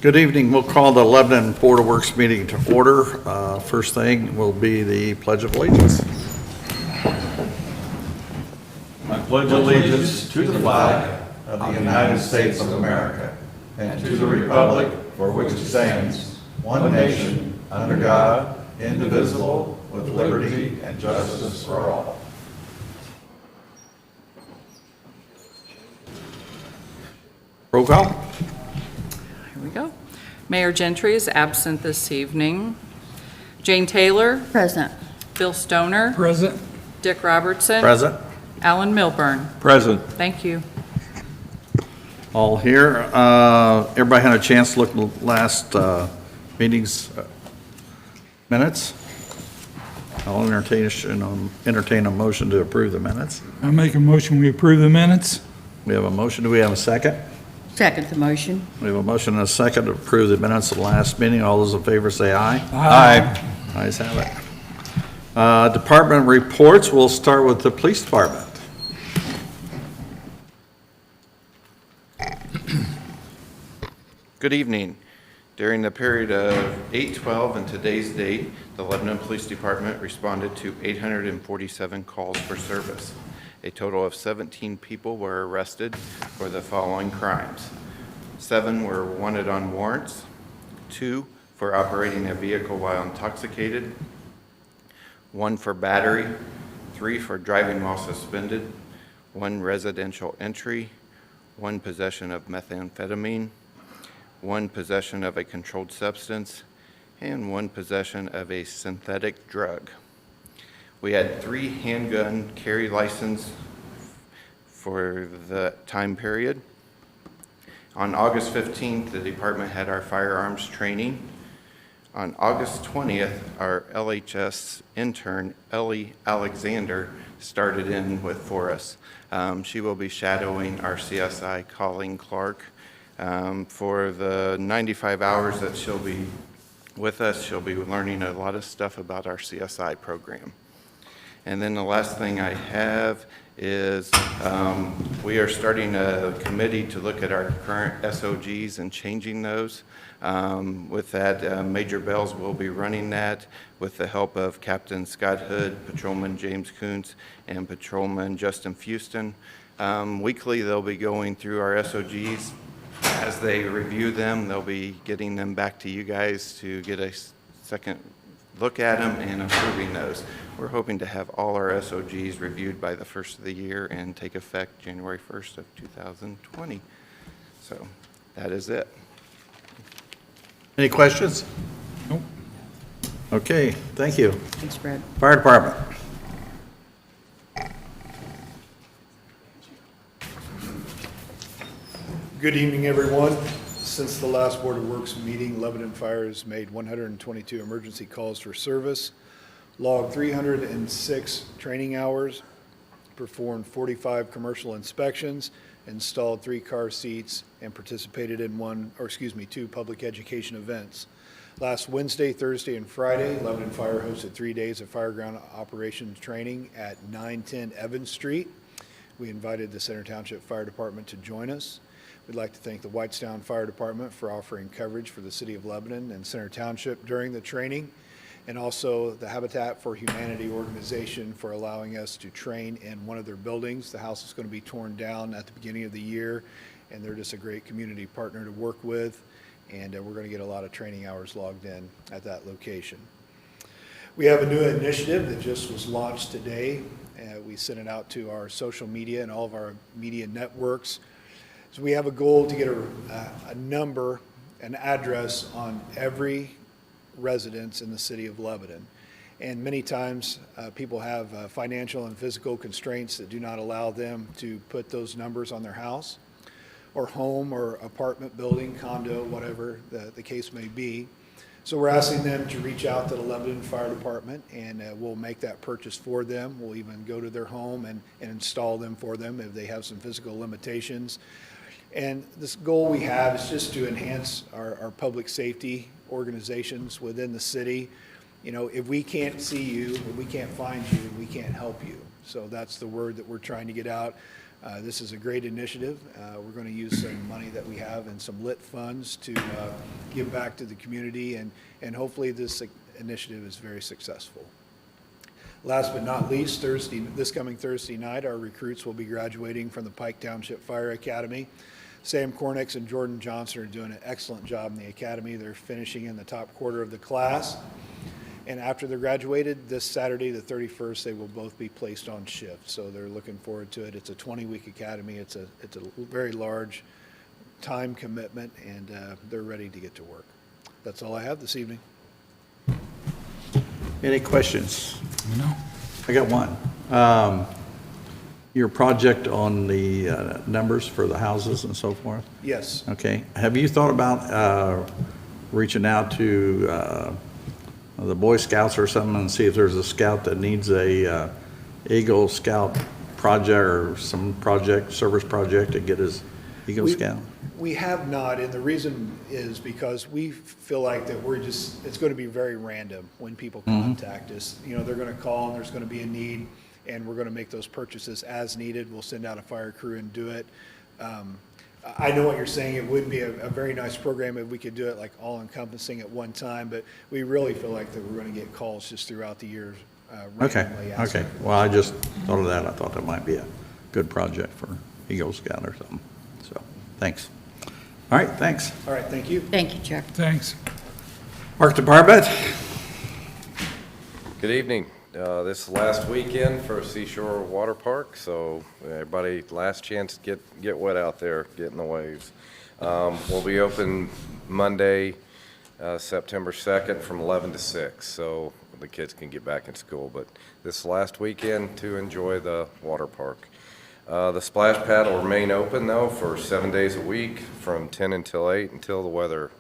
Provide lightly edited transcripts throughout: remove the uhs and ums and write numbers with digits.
Good evening. We'll call the Lebanon Board of Works meeting to order. First thing will be the Pledge of Allegiance. I pledge allegiance to the flag of the United States of America and to the republic for which it stands, one nation, under God, indivisible, with liberty and justice for all. Roll call. Here we go. Mayor Gentry is absent this evening. Jane Taylor. Present. Bill Stoner. Present. Dick Robertson. Present. Alan Milburn. Present. Thank you. All here. Everybody had a chance to look at the last meeting's minutes. I'll entertain a motion to approve the minutes. I make a motion, we approve the minutes. We have a motion. Do we have a second? Second the motion. We have a motion and a second to approve the minutes of the last meeting. All those in favor say aye. Aye. Ayes have it. Department reports. We'll start with the police department. Good evening. During the period of 8/12 and today's date, the Lebanon Police Department responded to 847 calls for service. A total of 17 people were arrested for the following crimes. 7 were wanted on warrants, 2 for operating a vehicle while intoxicated, 1 for battery, 3 for driving while suspended, 1 residential entry, 1 possession of methamphetamine, 1 possession of a controlled substance, and 1 possession of a synthetic drug. We had 3 handgun carry licenses for the time period. On August 15th, the department had our firearms training. On August 20th, our LHS intern, Ellie Alexander, started in for us. She will be shadowing our CSI, Colleen Clark. For the 95 hours that she'll be with us, she'll be learning a lot of stuff about our CSI program. And then the last thing I have is we are starting a committee to look at our current SOGs and changing those. With that, Major Bells will be running that with the help of Captain Scott Hood, Patrolman James Coons, and Patrolman Justin Fuston. Weekly, they'll be going through our SOGs. As they review them, they'll be getting them back to you guys to get a second look at them and approving those. We're hoping to have all our SOGs reviewed by the first of the year and take effect January 1st of 2020. So that is it. Any questions? Nope. Okay, thank you. Thanks, Brad. Fire department. Good evening, everyone. Since the last Board of Works meeting, Lebanon Fire has made 122 emergency calls for service, logged 306 training hours, performed 45 commercial inspections, installed 3 car seats, and participated in 2 public education events. Last Wednesday, Thursday, and Friday, Lebanon Fire hosted 3 days of fireground operations training at 910 Evans Street. We invited the Center Township Fire Department to join us. We'd like to thank the Whitestown Fire Department for offering coverage for the City of Lebanon and Center Township during the training, and also the Habitat for Humanity organization for allowing us to train in one of their buildings. The house is going to be torn down at the beginning of the year, and they're just a great community partner to work with, and we're going to get a lot of training hours logged in at that location. We have a new initiative that just was launched today. We sent it out to our social media and all of our media networks. So we have a goal to get a number, an address on every residence in the city of Lebanon. And many times people have financial and physical constraints that do not allow them to put those numbers on their house or home or apartment building, condo, whatever the case may be. So we're asking them to reach out to the Lebanon Fire Department, and we'll make that purchase for them. We'll even go to their home and install them for them if they have some physical limitations. And this goal we have is just to enhance our public safety organizations within the city. You know, if we can't see you, if we can't find you, we can't help you. So that's the word that we're trying to get out. This is a great initiative. We're going to use some money that we have and some lit funds to give back to the community, and hopefully this initiative is very successful. Last but not least, this coming Thursday night, our recruits will be graduating from the Pike Township Fire Academy. Sam Cornix and Jordan Johnson are doing an excellent job in the academy. They're finishing in the top quarter of the class. And after they're graduated, this Saturday, the 31st, they will both be placed on shift. So they're looking forward to it. It's a 20-week academy. It's a very large time commitment, and they're ready to get to work. That's all I have this evening. Any questions? No. I got one. Your project on the numbers for the houses and so forth? Yes. Okay. Have you thought about reaching out to the Boy Scouts or something and see if there's a scout that needs a Eagle Scout project or some project, service project to get his Eagle Scout? We have not, and the reason is because we feel like that it's going to be very random when people contact us. You know, they're going to call and there's going to be a need, and we're going to make those purchases as needed. We'll send out a fire crew and do it. I know what you're saying. It would be a very nice program if we could do it like all encompassing at one time, but we really feel like that we're going to get calls just throughout the year randomly. Okay. Well, I just thought of that. I thought that might be a good project for Eagle Scout or something. So, thanks. All right, thanks. All right, thank you. Thank you, Chuck. Thanks. Park Department? Good evening. This is last weekend for Seashore Water Park, so everybody, last chance to get wet out there, get in the waves. We'll be open Monday, September 2nd from 11 to 6, so the kids can get back in school. But this last weekend to enjoy the water park. The splash pad will remain open, though, for 7 days a week from 10 until 8 until the weather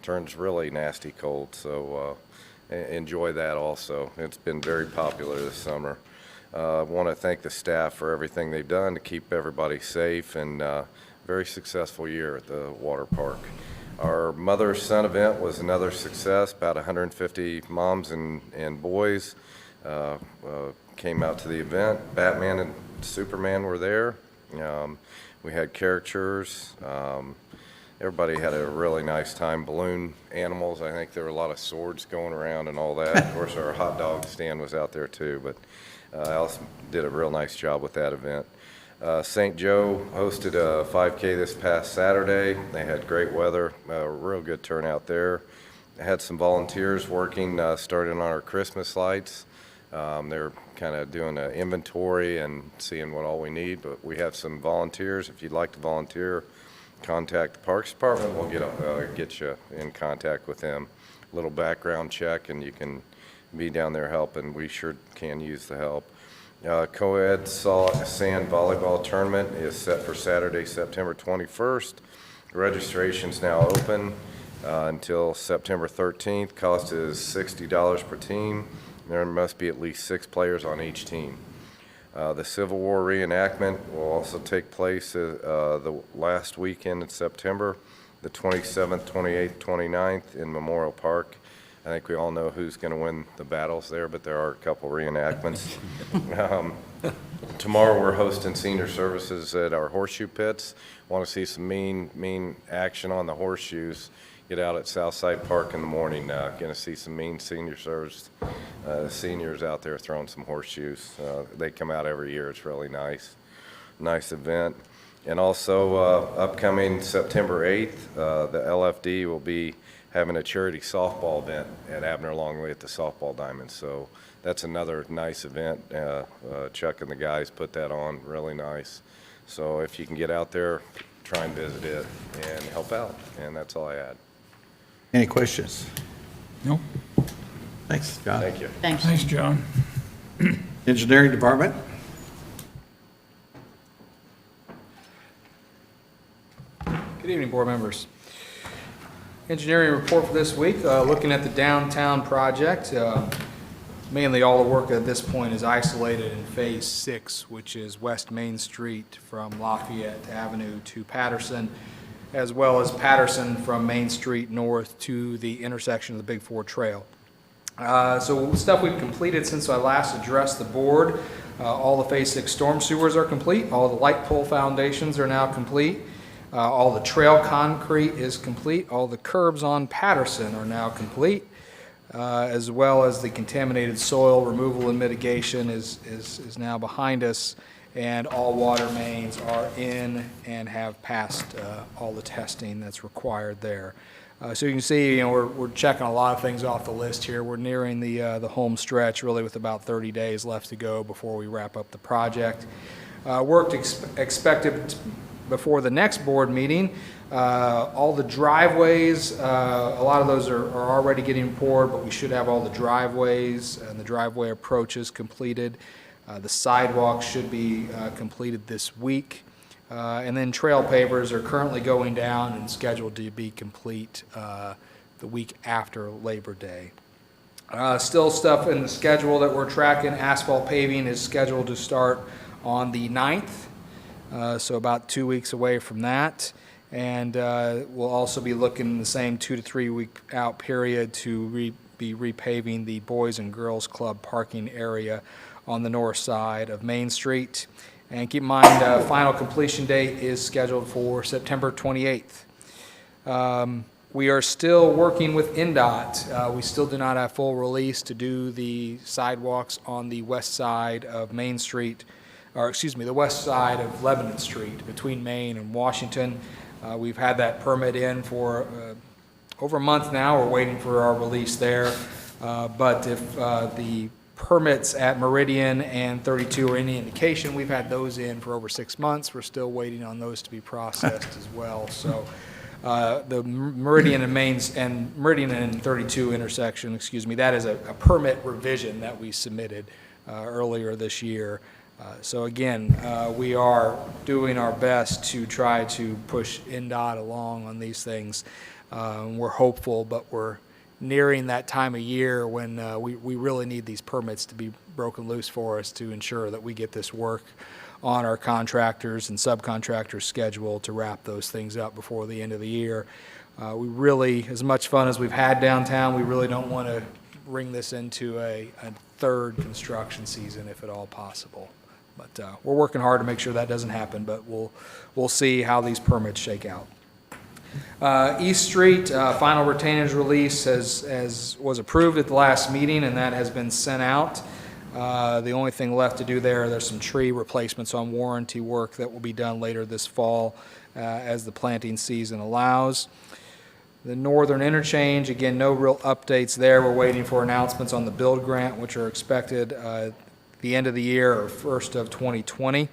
turns really nasty cold. So enjoy that also. It's been very popular this summer. I want to thank the staff for everything they've done to keep everybody safe, and very successful year at the water park. Our Mother-Son event was another success. About 150 moms and boys came out to the event. Batman and Superman were there. We had caricatures. Everybody had a really nice time. Balloon animals. I think there were a lot of swords going around and all that. Of course, our hot dog stand was out there too, but Alice did a real nice job with that event. St. Joe hosted a 5K this past Saturday. They had great weather, real good turnout there. They had some volunteers working, starting on our Christmas lights. They're kind of doing an inventory and seeing what all we need, but we have some volunteers. If you'd like to volunteer, contact the Parks Department. We'll get you in contact with them. A little background check, and you can be down there helping. We sure can use the help. Co-ed sand volleyball tournament is set for Saturday, September 21st. Registration's now open until September 13th. Cost is $60 per team. There must be at least 6 players on each team. The Civil War reenactment will also take place the last weekend in September, the 27th, 28th, 29th in Memorial Park. I think we all know who's going to win the battles there, but there are a couple reenactments. Tomorrow we're hosting senior services at our horseshoe pits. Want to see some mean action on the horseshoes? Get out at Southside Park in the morning. Going to see some mean senior service seniors out there throwing some horseshoes. They come out every year. It's really nice event. And also upcoming September 8th, the LFD will be having a charity softball event at Abner Longley at the softball diamond. So that's another nice event. Chuck and the guys put that on, really nice. So if you can get out there, try and visit it and help out. And that's all I had. Any questions? Nope. Thanks, John. Thank you. Thanks. Thanks, John. Engineering Department? Good evening, board members. Engineering report for this week, looking at the downtown project. Mainly all the work at this point is isolated in Phase 6, which is West Main Street from Lafayette Avenue to Patterson, as well as Patterson from Main Street north to the intersection of the Big Four Trail. So stuff we've completed since I last addressed the board. All the Phase 6 storm sewers are complete. All the light pole foundations are now complete. All the trail concrete is complete. All the curbs on Patterson are now complete, as well as the contaminated soil removal and mitigation is now behind us, and all water mains are in and have passed all the testing that's required there. So you can see, we're checking a lot of things off the list here. We're nearing the home stretch, really, with about 30 days left to go before we wrap up the project. Work expected before the next board meeting. All the driveways, a lot of those are already getting poured, but we should have all the driveways and the driveway approaches completed. The sidewalks should be completed this week. And then trail pavers are currently going down and scheduled to be complete the week after Labor Day. Still stuff in the schedule that we're tracking. Asphalt paving is scheduled to start on the 9th, so about 2 weeks away from that. And we'll also be looking in the same 2 to 3 week out period to be repaving the Boys and Girls Club parking area on the north side of Main Street. And keep in mind, final completion date is scheduled for September 28th. We are still working with NDOT. We still do not have full release to do the sidewalks on the west side of Main Street, or excuse me, the west side of Lebanon Street between Main and Washington. We've had that permit in for over a month now. We're waiting for our release there. But if the permits at Meridian and 32 are any indication, we've had those in for over 6 months. We're still waiting on those to be processed as well. So the Meridian and 32 intersection, that is a permit revision that we submitted earlier this year. So again, we are doing our best to try to push NDOT along on these things. We're hopeful, but we're nearing that time of year when we really need these permits to be broken loose for us to ensure that we get this work on our contractors and subcontractors' schedule to wrap those things up before the end of the year. We really, as much fun as we've had downtown, we really don't want to bring this into a third construction season if at all possible. But we're working hard to make sure that doesn't happen, but we'll see how these permits shake out. East Street, final retainage release was approved at the last meeting, and that has been sent out. The only thing left to do there's some tree replacements on warranty work that will be done later this fall as the planting season allows. The Northern Interchange, again, no real updates there. We're waiting for announcements on the build grant, which are expected the end of the year or first of 2020.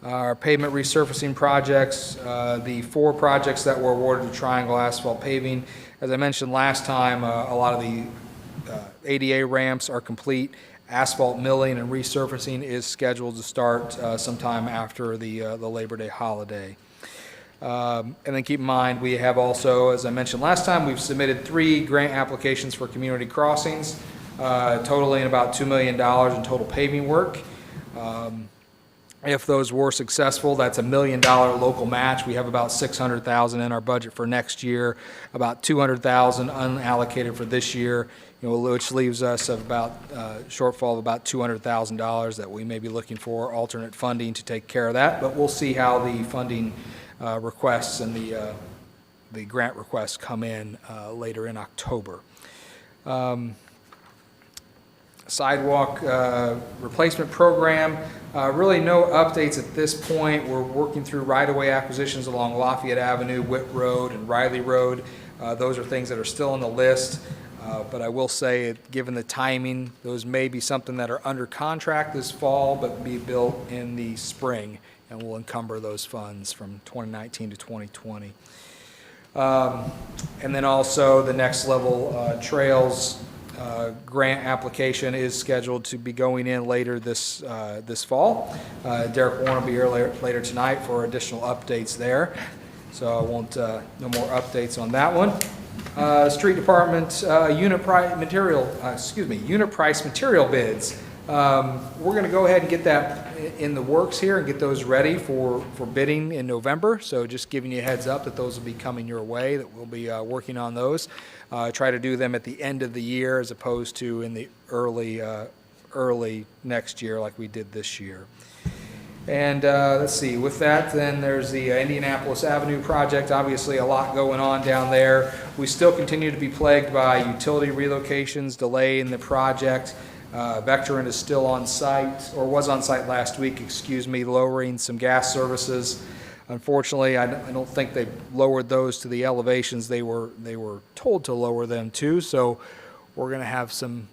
Our pavement resurfacing projects, the 4 projects that were awarded to Triangle Asphalt Paving. As I mentioned last time, a lot of the ADA ramps are complete. Asphalt milling and resurfacing is scheduled to start sometime after the Labor Day holiday. And then keep in mind, we have also, as I mentioned last time, we've submitted 3 grant applications for community crossings, totaling about $2 million in total paving work. If those were successful, that's $1 million local match. We have about $600,000 in our budget for next year, about $200,000 unallocated for this year, which leaves us of about shortfall of about $200,000 that we may be looking for alternate funding to take care of that. But we'll see how the funding requests and the grant requests come in later in October. Sidewalk replacement program, really no updates at this point. We're working through right-of-way acquisitions along Lafayette Avenue, Witt Road, and Riley Road. Those are things that are still on the list, but I will say, given the timing, those may be something that are under contract this fall, but be built in the spring, and will encumber those funds from 2019 to 2020. And then also the next level trails grant application is scheduled to be going in later this fall. Derek Warren will be here later tonight for additional updates there. So I won't, no more updates on that one. Street Department unit price material bids. We're going to go ahead and get that in the works here and get those ready for bidding in November. So just giving you a heads up that those will be coming your way, that we'll be working on those. Try to do them at the end of the year as opposed to in the early early next year like we did this year. And let's see, with that, then there's the Indianapolis Avenue project. Obviously, a lot going on down there. We still continue to be plagued by utility relocations, delay in the project. Vectron is still on site, or was on site last week, lowering some gas services. Unfortunately, I don't think they lowered those to the elevations they were told to lower them to. So we're going to have some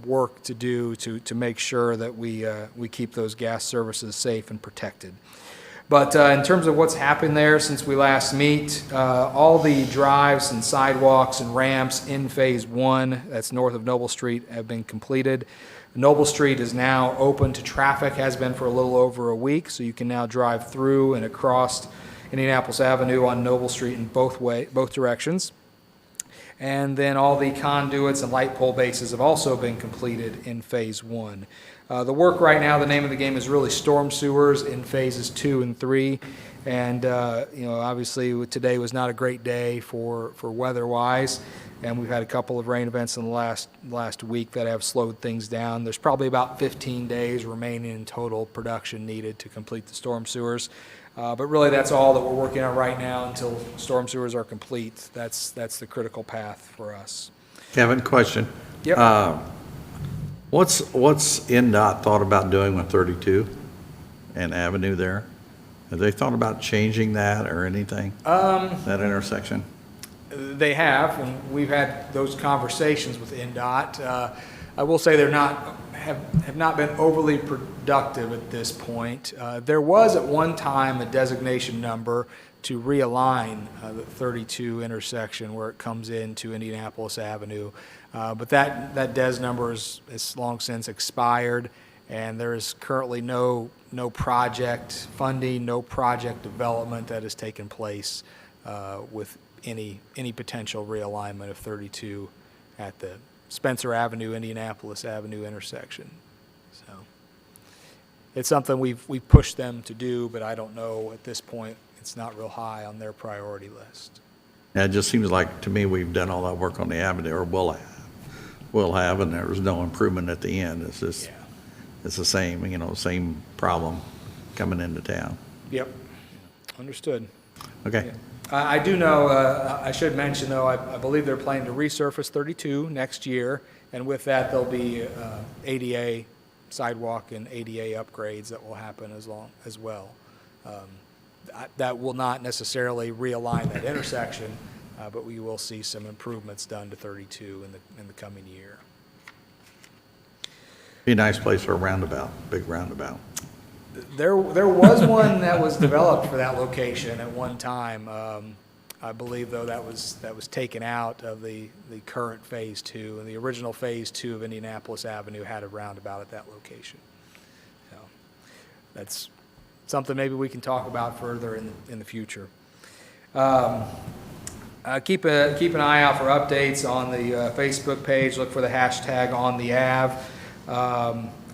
work to do to make sure that we keep those gas services safe and protected. But in terms of what's happened there since we last meet, all the drives and sidewalks and ramps in Phase 1, that's north of Noble Street, have been completed. Noble Street is now open to traffic, has been for a little over a week, so you can now drive through and across Indianapolis Avenue on Noble Street in both directions. And then all the conduits and light pole bases have also been completed in Phase 1. The work right now, the name of the game is really storm sewers in Phases 2 and 3. And, obviously today was not a great day for weather-wise. And we've had a couple of rain events in the last week that have slowed things down. There's probably about 15 days remaining in total production needed to complete the storm sewers. But really, that's all that we're working on right now until storm sewers are complete. That's the critical path for us. Kevin, question. Yep. What's NDOT thought about doing with 32 and Avenue there? Have they thought about changing that or anything? That intersection? They have, and we've had those conversations with NDOT. I will say they're have not been overly productive at this point. There was at one time a designation number to realign the 32 intersection where it comes into Indianapolis Avenue, but that DES number is long since expired, and there is currently no project funding, no project development that has taken place with any potential realignment of 32 at the Spencer Avenue, Indianapolis Avenue intersection. So it's something we've pushed them to do, but I don't know at this point, it's not real high on their priority list. Yeah, it just seems like, to me, we've done all that work on the Avenue, or will have, and there was no improvement at the end. It's just, It's the same problem coming into town. Yep, understood. Okay. Yeah. I do know, I should mention though, I believe they're planning to resurface 32 next year, and with that there'll be ADA sidewalk and ADA upgrades that will happen as well. That will not necessarily realign that intersection, but we will see some improvements done to 32 in the coming year. Be a nice place for a roundabout, big roundabout. There was one that was developed for that location at one time. I believe, though, that was taken out of the current Phase 2. And the original Phase 2 of Indianapolis Avenue had a roundabout at that location. So that's something maybe we can talk about further in the future. Keep an eye out for updates on the Facebook page. Look for the hashtag #OnTheAv.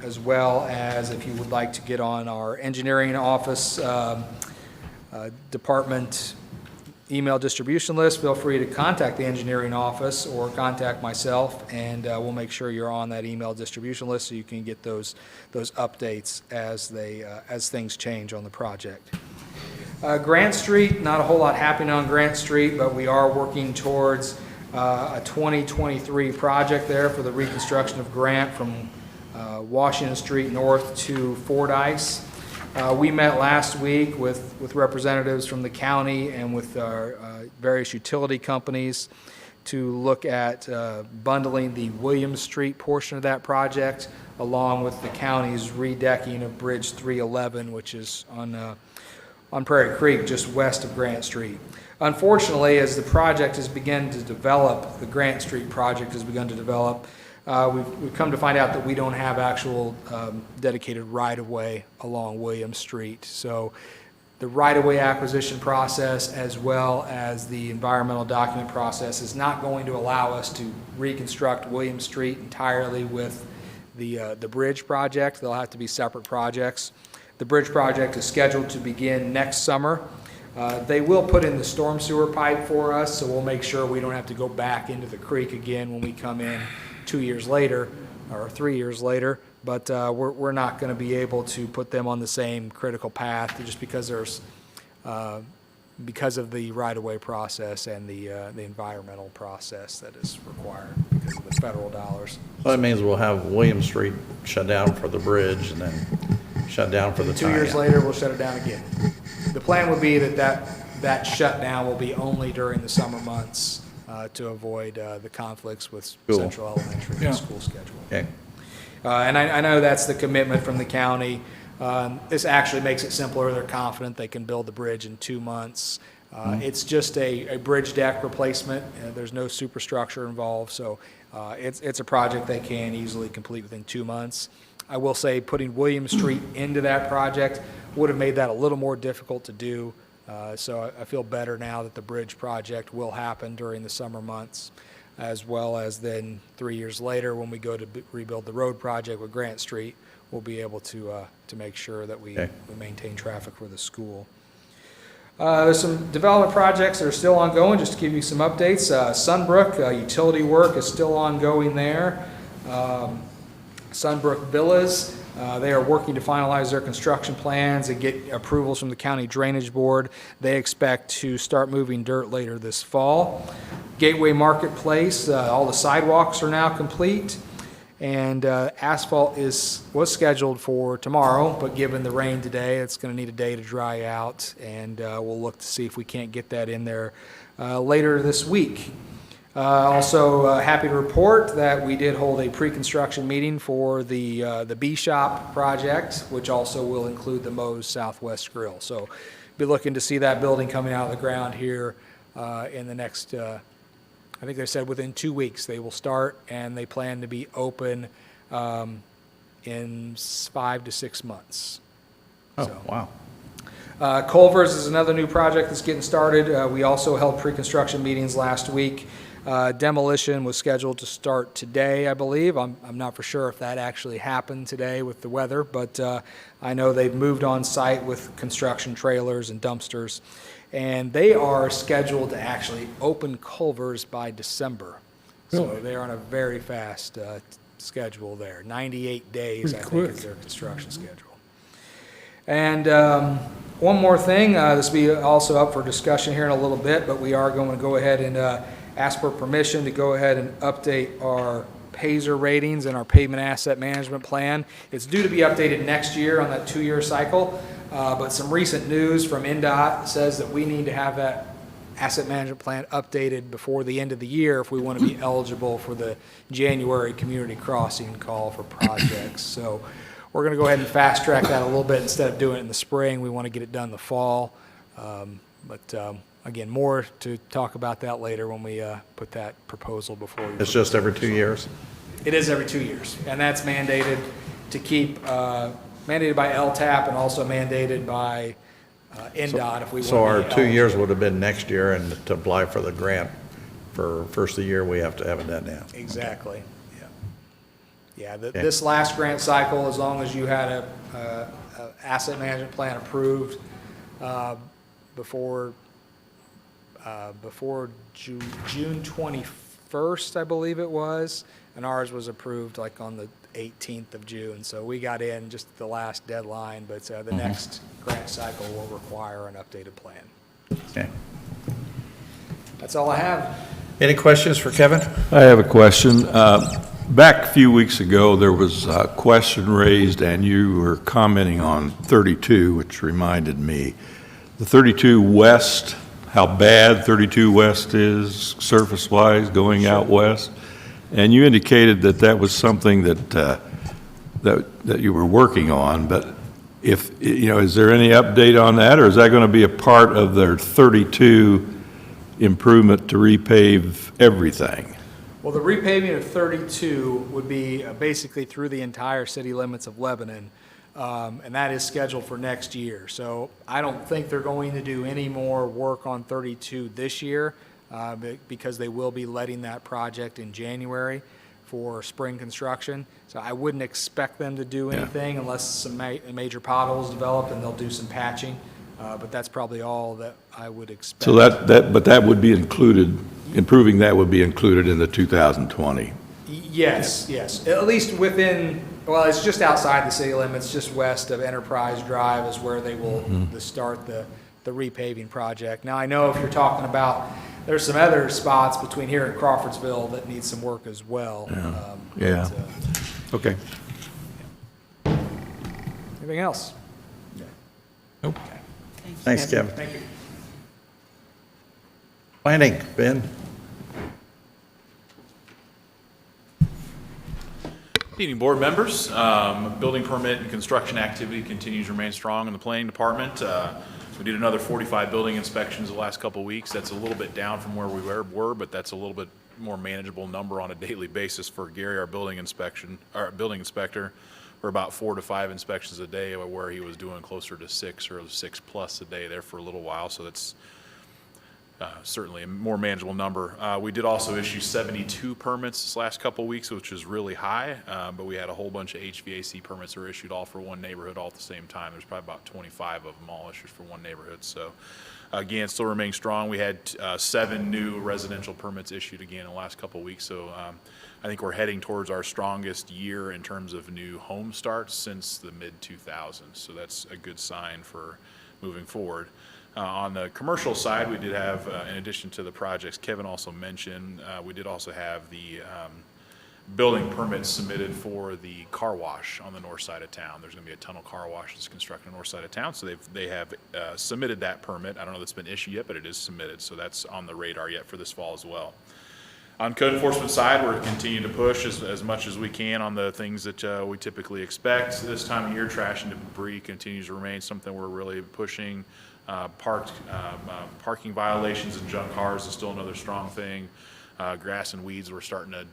As well as if you would like to get on our engineering office department email distribution list, feel free to contact the engineering office or contact myself, and we'll make sure you're on that email distribution list so you can get those updates as things change on the project. Grant Street, not a whole lot happening on Grant Street, but we are working towards a 2023 project there for the reconstruction of Grant from Washington Street north to Fordyce. We met last week with representatives from the county and with our various utility companies to look at bundling the Williams Street portion of that project along with the county's redecking of Bridge 311, which is on Prairie Creek, just west of Grant Street. Unfortunately, as the project has begun to develop, the Grant Street project has begun to develop, we've come to find out that we don't have actual dedicated right-of-way along Williams Street. So the right-of-way acquisition process as well as the environmental document process is not going to allow us to reconstruct Williams Street entirely with the bridge project. They'll have to be separate projects. The bridge project is scheduled to begin next summer. They will put in the storm sewer pipe for us, so we'll make sure we don't have to go back into the creek again when we come in 2 years later or 3 years later. but we're not going to be able to put them on the same critical path just because because of the right-of-way process and the environmental process that is required because of the federal dollars. Well, that means we'll have William Street shut down for the bridge and then shut down for the 2 years tie-in. later, we'll shut it down again. The plan would be that shutdown will be only during the summer months to avoid the conflicts with Cool. Central Elementary Yeah. school schedule. Okay, And I know that's the commitment from the county. This actually makes it simpler. They're confident they can build the bridge in 2 months. It's just a bridge deck replacement. There's no superstructure involved, so it's a project they can easily complete within 2 months. I will say putting William Street into that project would have made that a little more difficult to do. So I feel better now that the bridge project will happen during the summer months, as well as then 3 years later, when we go to rebuild the road project with Grant Street, we'll be able to make sure that we Okay. maintain traffic for the school. There's some development projects that are still ongoing, just to give you some updates. Sunbrook, utility work is still ongoing there. Sunbrook Villas, they are working to finalize their construction plans and get approvals from the county drainage board. They expect to start moving dirt later this fall. Gateway Marketplace, all the sidewalks are now complete, and asphalt was scheduled for tomorrow, but given the rain today, it's going to need a day to dry out, and we'll look to see if we can't get that in there later this week. Also, happy to report that we did hold a pre-construction meeting for the B Shop project, which also will include the Moe's Southwest Grill. So, be looking to see that building coming out of the ground here in the next. I think they said within 2 weeks they will start, and they plan to be open in 5 to 6 months. oh, So. wow. Culvers is another new project that's getting started. We also held pre-construction meetings last week. Demolition was scheduled to start today, I believe. I'm not for sure if that actually happened today with the weather, but I know they've moved on site with construction trailers and dumpsters. And they are scheduled to actually open Culvers by December. So they're on a very fast schedule there. 98 days, I Pretty think, quick. is their construction schedule. And one more thing, this will be also up for discussion here in a little bit, but we are going to go ahead and ask for permission to go ahead and update our PASER ratings and our pavement asset management plan. It's due to be updated next year on that 2-year cycle, but some recent news from NDOT says that we need to have that asset management plan updated before the end of the year if we want to be eligible for the January community crossing call for projects. So we're going to go ahead and fast track that a little bit. Instead of doing it in the spring, we want to get it done in the fall. Again, more to talk about that later when we put that proposal before you. It's just every 2 years? It is every 2 years, and that's mandated to keep, mandated by LTAP and also mandated by NDOT if we want to be So our 2 eligible. years would have been next year, and to apply for the grant for first of the year, we have to have it done now. Exactly, yeah. Yeah, Okay. this last grant cycle, as long as you had a asset management plan approved before June 21st, I believe it was, and ours was approved like on the 18th of June, so we got in just the last deadline, but the next grant cycle will require an updated plan. Okay. That's all I have. Any questions for Kevin? I have a question. Back a few weeks ago, there was a question raised, and you were commenting on 32, which reminded me. The 32 West, how bad 32 West is surface-wise going out west. And you indicated that that was something that you were working on, but if, is there any update on that, or is that going to be a part of their 32 improvement to repave everything? Well, the repaving of 32 would be basically through the entire city limits of Lebanon, and that is scheduled for next year. So I don't think they're going to do any more work on 32 this year because they will be letting that project in January for spring construction. So I wouldn't expect them to do anything unless some major potholes develop, and they'll do some patching. But that's probably all that I would expect. So but that would be included, improving that would be included in the 2020. Yes, at least within Well, it's just outside the city limits, just west of Enterprise Drive is where they will start the repaving project. Now, I know if you're talking about, there's some other spots between here and Crawfordsville that need some work as well. Yeah. Okay. Anything else? Nope. Thanks, Kevin. Thank you. Planning, Ben? Good evening, board members. Building permit and construction activity continues to remain strong in the planning department. We did another 45 building inspections the last couple of weeks. That's a little bit down from where we were, but that's a little bit more manageable number on a daily basis for Gary, our building inspector. We're about 4 to 5 inspections a day, where he was doing closer to 6 or 6+ a day there for a little while. So that's certainly a more manageable number. We did also issue 72 permits this last couple of weeks, which is really high, but we had a whole bunch of HVAC permits that were issued all for one neighborhood all at the same time. There's probably about 25 of them all issued for one neighborhood. So again, still remains strong. We had 7 new residential permits issued again in the last couple of weeks. So I think we're heading towards our strongest year in terms of new home starts since the mid-2000s. So that's a good sign for moving forward. On the commercial side, we did have, in addition to the projects Kevin also mentioned, we did also have the building permits submitted for the car wash on the north side of town. There's going to be a tunnel car wash that's constructed on the north side of town, so they have submitted that permit. I don't know if it's been issued yet, but it is submitted, so that's on the radar yet for this fall as well. On code enforcement side, we're continuing to push as much as we can on the things that we typically expect. This time of year, trash and debris continues to remain something we're really pushing. Parking violations and junk cars is still another strong thing. Grass and weeds, we're starting to,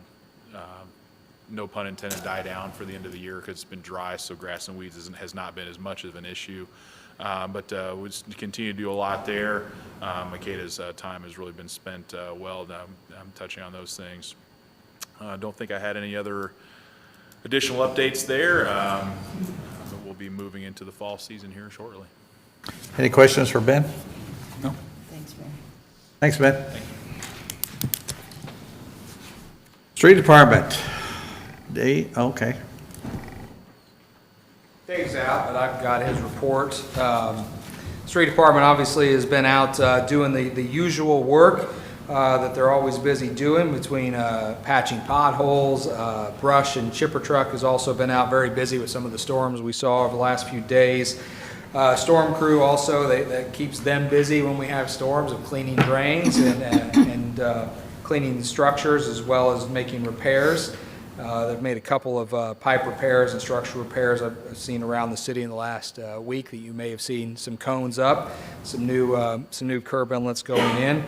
no pun intended, die down for the end of the year because it's been dry, so grass and weeds has not been as much of an issue. But we continue to do a lot there. Makeda's time has really been spent well. I'm touching on those things. I don't think I had any other additional updates there. But we'll be moving into the fall season here shortly. Any questions for Ben? No. Thanks, Ben. Thanks, Ben. Street Department. Okay. Dave's out, but I've got his report. Street Department obviously has been out doing the usual work that they're always busy doing between patching potholes. Brush and chipper truck has also been out very busy with some of the storms we saw over the last few days. Storm crew also, that keeps them busy when we have storms, of cleaning drains and cleaning structures as well as making repairs. They've made a couple of pipe repairs and structural repairs I've seen around the city in the last week that you may have seen some cones up, some new curb inlets going in.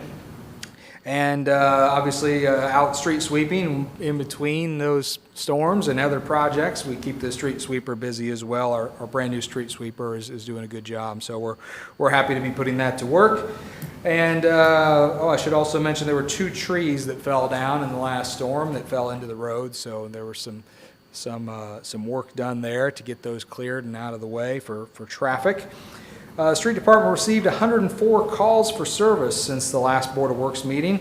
And obviously out street sweeping in between those storms and other projects. We keep the street sweeper busy as well. Our brand new street sweeper is doing a good job. So we're happy to be putting that to work. And I should also mention there were 2 trees that fell down in the last storm that fell into the road. So there was some work done there to get those cleared and out of the way for traffic. Street Department received 104 calls for service since the last Board of Works meeting.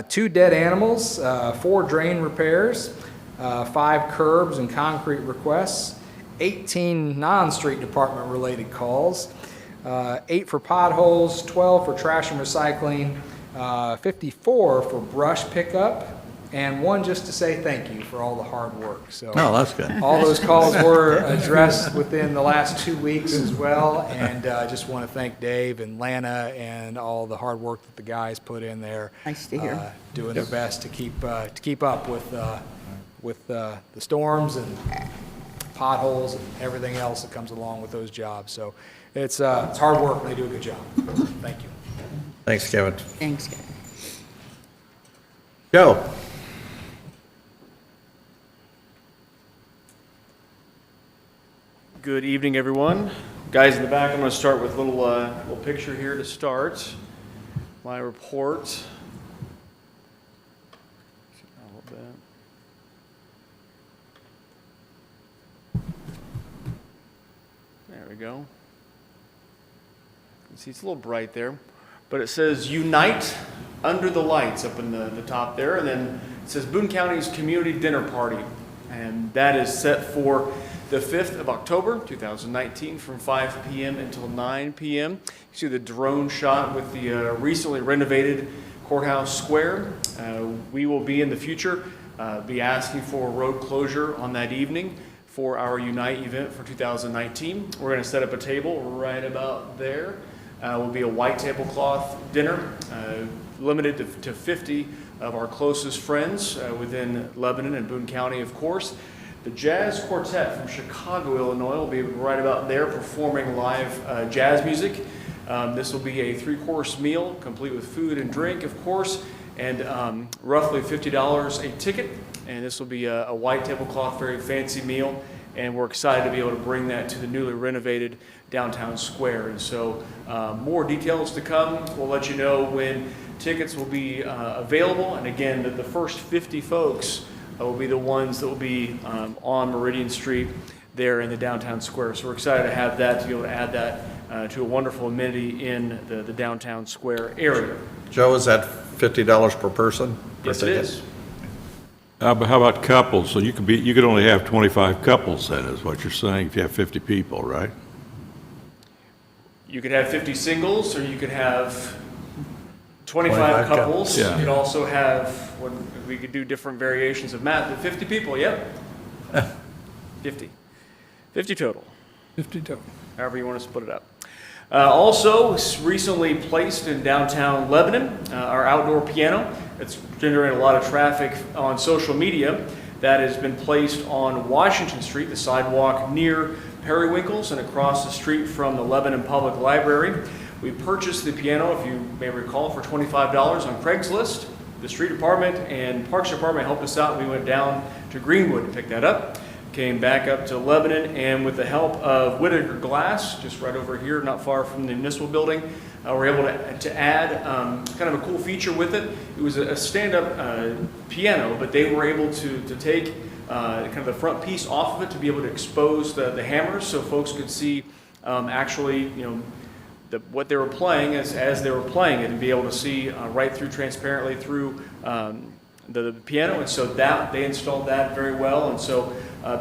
2 dead animals, 4 drain repairs, 5 curbs and concrete requests, 18 non-Street Department related calls, 8 for potholes, 12 for trash and recycling, 54 for brush pickup, and 1 just to say thank you for all the hard work. So Oh, that's good. all those calls were addressed within the last 2 weeks as well, and I just want to thank Dave and Lana and all the hard work that the guys put in there. Nice to hear. Doing their best to keep up with the storms and potholes and everything else that comes along with those jobs. So it's hard work, and they do a good job. Thank you. Thanks, Kevin. Thanks, Kevin. Joe? Good evening, everyone. Guys in the back, I'm going to start with a little picture here to start my report. A little bit. There we go. You can see it's a little bright there, but it says "Unite Under the Lights" up in the top there, and then it says Boone County's Community Dinner Party and that is set for the 5th of October, 2019, from 5 p.m. until 9 p.m. You see the drone shot with the recently renovated Courthouse Square. We will be in the future be asking for road closure on that evening for our Unite event for 2019. We're going to set up a table right about there. Will be a white tablecloth dinner, limited to 50 of our closest friends within Lebanon and Boone County, of course. The Jazz Quartet from Chicago, Illinois will be right about there performing live jazz music. This will be a 3-course meal, complete with food and drink, of course, and roughly $50 a ticket. And this will be a white tablecloth, very fancy meal. And we're excited to be able to bring that to the newly renovated downtown square. And so more details to come. We'll let you know when tickets will be available. And again, the first 50 folks will be the ones that will be on Meridian Street there in the downtown square. So we're excited to have that, to be able to add that to a wonderful amenity in the downtown square area. Joe, is that $50 per person? Yes, it is. But how about couples? So you could only have 25 couples then, is what you're saying, if you have 50 people, right? You could have 50 singles, or you could have 25 couples. Yeah. You could also have, we could do different variations of math, but 50 people, yep. 50. 50 total. 50 total. However you want to split it up. Also, recently placed in downtown Lebanon, our outdoor piano. It's generated a lot of traffic on social media. That has been placed on Washington Street, the sidewalk near Periwinkles and across the street from the Lebanon Public Library. We purchased the piano, if you may recall, for $25 on Craigslist. The street department and Parks Department helped us out. We went down to Greenwood to pick that up. Came back up to Lebanon, and with the help of Whittaker Glass, just right over here, not far from the municipal building, we're able to add kind of a cool feature with it. It was a stand-up piano, but they were able to take kind of the front piece off of it to be able to expose the hammers, so folks could see actually, what they were playing as they were playing it, and be able to see right through transparently through the piano. And so that they installed that very well. And so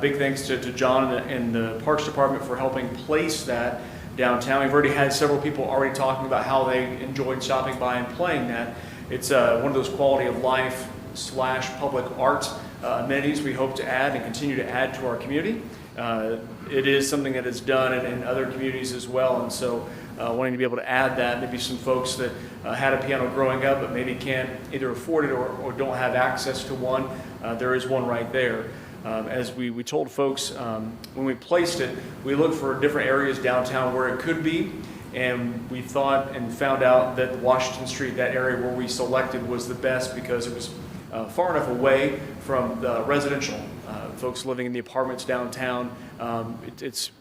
big thanks to John and the Parks Department for helping place that downtown. We've already had several people already talking about how they enjoyed stopping by and playing that. It's one of those quality of life / public art amenities we hope to add and continue to add to our community. It is something that is done in other communities as well, and so wanting to be able to add that, maybe some folks that had a piano growing up but maybe can't either afford it or don't have access to one, there is one right there. As we told folks when we placed it, we looked for different areas downtown where it could be, and we thought and found out that Washington Street, that area where we selected, was the best because it was far enough away from the residential folks living in the apartments downtown. It's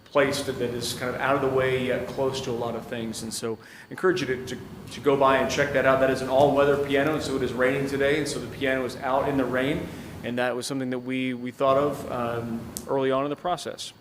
placed that is kind of out of the way yet close to a lot of things, and so I encourage you to go by and check that out. That is an all-weather piano, and so it is raining today, and so the piano is out in the rain, and that was something that we thought of early on in the process.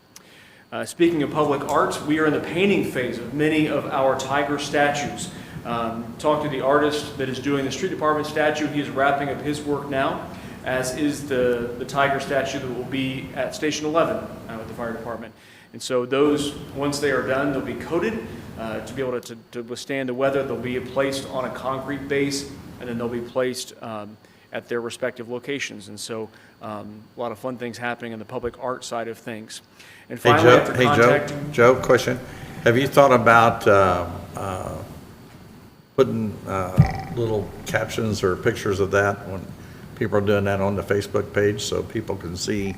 Speaking of public art, we are in the painting phase of many of our tiger statues. Talked to the artist that is doing the street department statue. He is wrapping up his work now, as is the tiger statue that will be at Station 11 with the fire department. And so those, once they are done, they'll be coated to be able to withstand the weather. They'll be placed on a concrete base, and then they'll be placed at their respective locations. And so a lot of fun things happening on the public art side of things. And finally, after contacting... Joe, question. Have you thought about putting little captions or pictures of that when people are doing that on the Facebook page so people can see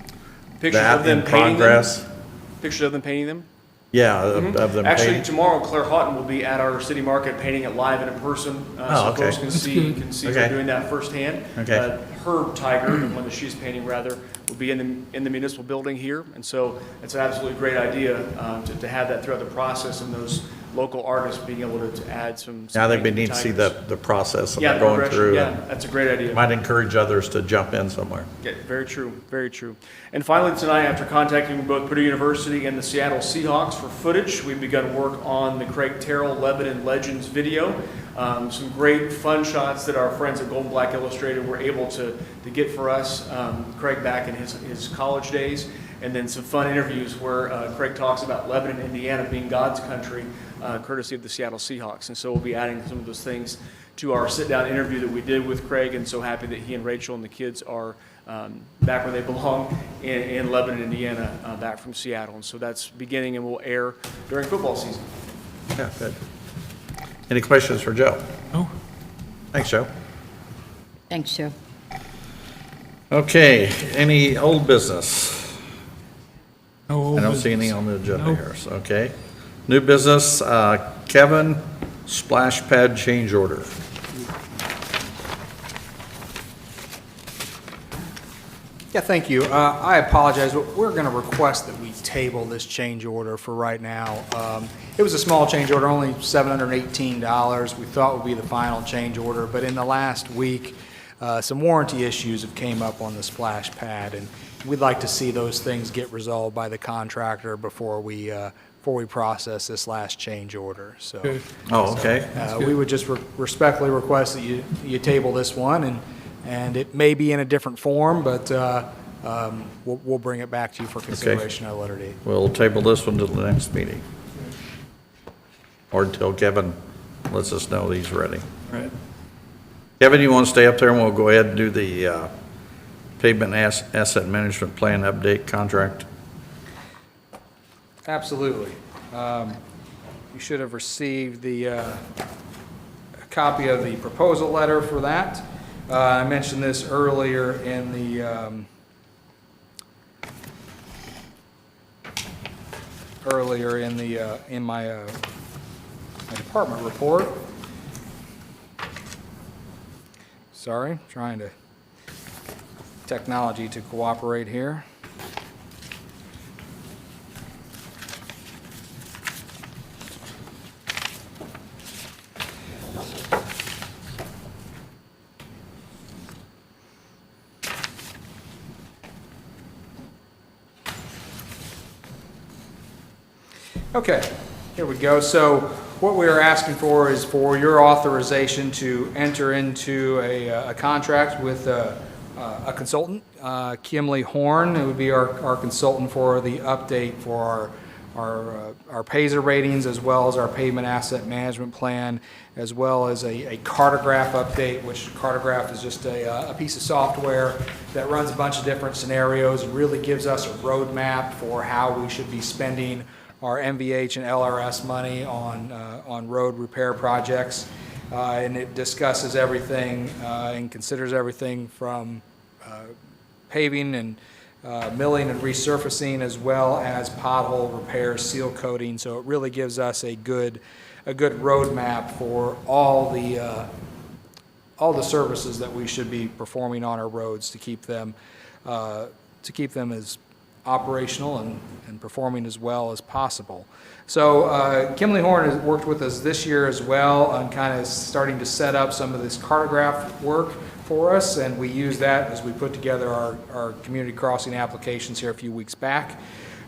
Pictures that of them in progress? Pictures of them painting them? Yeah, of them Actually, painting. tomorrow, Claire Houghton will be at our city market painting it live and in person, so okay. folks can see her doing that firsthand. Okay. Her tiger, the one that she's painting rather, will be in the municipal building here, and so it's an absolutely great idea to have that throughout the process, and those local artists being able to add some. I think we painting need to see the process of yeah, going progression, through. Yeah, that's a great idea. Might encourage others to jump in somewhere. Yeah, very true, very true. And finally tonight, after contacting both Purdue University and the Seattle Seahawks for footage, we've begun work on the Craig Terrell Lebanon Legends video. Some great fun shots that our friends at Gold and Black Illustrated were able to to get for us, Craig back in his college days, and then some fun interviews where Craig talks about Lebanon, Indiana being God's country, courtesy of the Seattle Seahawks. And so we'll be adding some of those things to our sit-down interview that we did with Craig, and so happy that he and Rachel and the kids are back where they belong in Lebanon, Indiana, back from Seattle. And so that's beginning and will air during football season. Yeah, good. Any questions for Joe? No. Thanks, Joe. Thanks, Joe. Okay, any old business? No old I don't see business. anything on the agenda No. here, so, okay. New business, Kevin, splash pad change order. Yeah, thank you. I apologize, but we're going to request that we table this change order for right now. It was a small change order, only $718. We thought would be the final change order, but in the last week, some warranty issues have came up on the splash pad, and we'd like to see those things get resolved by the contractor before we process this last change order. So Good. Oh, okay. we would just respectfully request that you table this one, and it may be in a different form, but we'll bring it back to you for consideration at a later date. We'll table this one to the next meeting. Or until Kevin lets us know he's ready. Right. Kevin, you want to stay up there and we'll go ahead and do the pavement asset management plan update contract? Absolutely. You should have received a copy of the proposal letter for that. I mentioned this earlier in the in my department report. Sorry, trying to technology to cooperate here. Okay, here we go. So what we are asking for is for your authorization to enter into a contract with a consultant, Kimley Horn. It would be our consultant for the update for our PASER ratings, as well as our pavement asset management plan, as well as a cartograph update, which cartograph is just a piece of software that runs a bunch of different scenarios and really gives us a roadmap for how we should be spending our MVH and LRS money on road repair projects. And it discusses everything and considers everything from paving and milling and resurfacing, as well as pothole repairs, seal coating. So it really gives us a good roadmap for all the services that we should be performing on our roads to keep them as operational and performing as well as possible. So Kimley Horn has worked with us this year as well on kind of starting to set up some of this cartograph work for us, and we use that as we put together our community crossing applications here a few weeks back.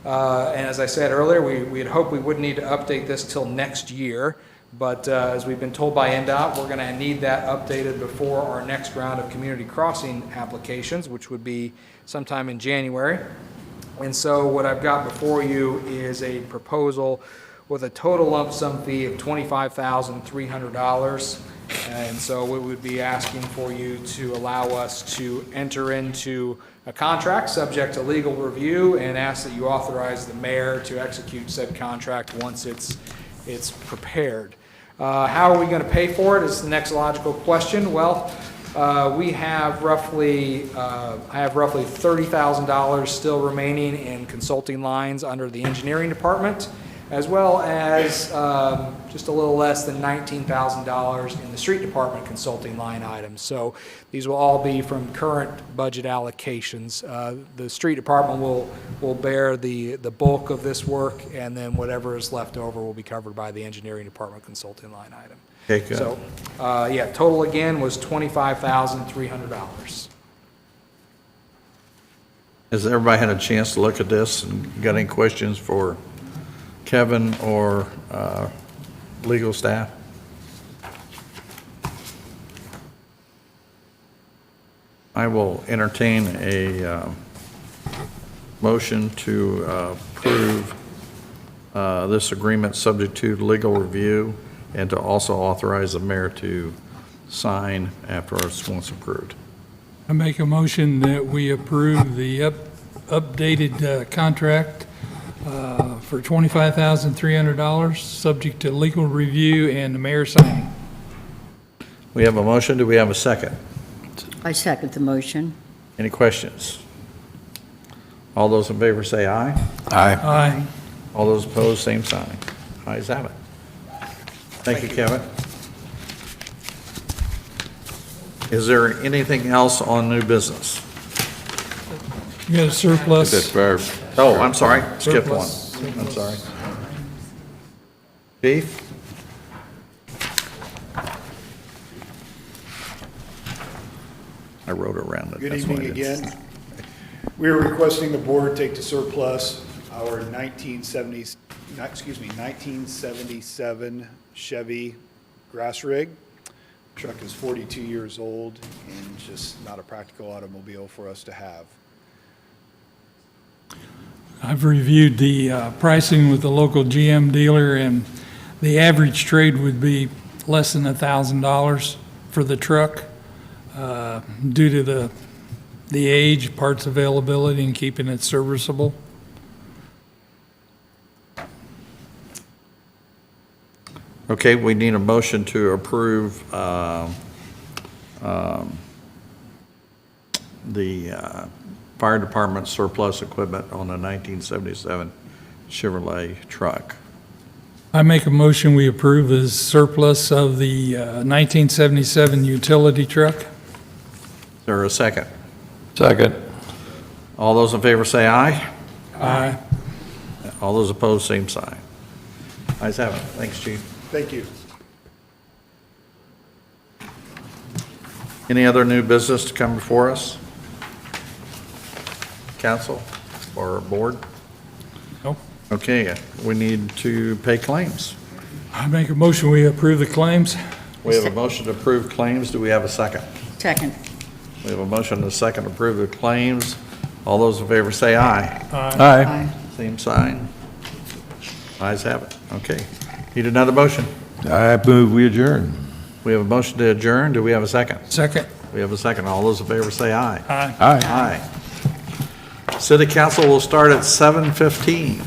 And as I said earlier, we had hoped we wouldn't need to update this till next year, but as we've been told by NDOT, we're going to need that updated before our next round of community crossing applications, which would be sometime in January. And so what I've got before you is a proposal with a total lump sum fee of $25,300. And so we would be asking for you to allow us to enter into a contract subject to legal review, and ask that you authorize the mayor to execute said contract once it's prepared. How are we going to pay for it is the next logical question. Well, I have roughly $30,000 still remaining in consulting lines under the engineering department, as well as just a little less than $19,000 in the street department consulting line items. So these will all be from current budget allocations. The street department will bear the bulk of this work, and then whatever is left over will be covered by the engineering department consulting line item. Okay, good. So, yeah, total again was $25,300. Has everybody had a chance to look at this and got any questions for Kevin or legal staff? I will entertain a motion to approve this agreement subject to legal review and to also authorize the mayor to sign after it's once approved. I make a motion that we approve the updated contract for $25,300, subject to legal review and the mayor signing. We have a motion. Do we have a second? I second the motion. Any questions? All those in favor say aye. Aye. All those opposed, same sign. Ayes have it. Thank you, Kevin. Is there anything else on new business? You got a surplus? Oh, I'm sorry, skipped one. Surplus. I'm sorry. Chief? I wrote around it. Good That's why I evening didn't- again. We are requesting the board take to surplus our 1977 Chevy grass rig. Truck is 42 years old and just not a practical automobile for us to have. I've reviewed the pricing with the local GM dealer, and the average trade would be less than $1,000 for the truck due to the age, parts availability, and keeping it serviceable. Okay, we need a motion to approve the fire department surplus equipment on the 1977 Chevrolet truck. I make a motion, we approve the surplus of the 1977 utility truck. Is there a second? Second. All those in favor say aye. Aye. All those opposed, same sign. Ayes have it. Thanks, Chief. Thank you. Any other new business to come before us? Council or board? Nope. Okay, we need to pay claims. I make a motion, we approve the claims. We have a motion to approve claims. Do we have a second? Second. We have a motion and a second to approve the claims. All those in favor say aye. Aye. Same sign. Ayes have it. Okay. Need another motion? I move we adjourn. We have a motion to adjourn. Do we have a second? Second. We have a second. All those in favor say aye. Aye. Aye. Aye. City Council will start at 7:15.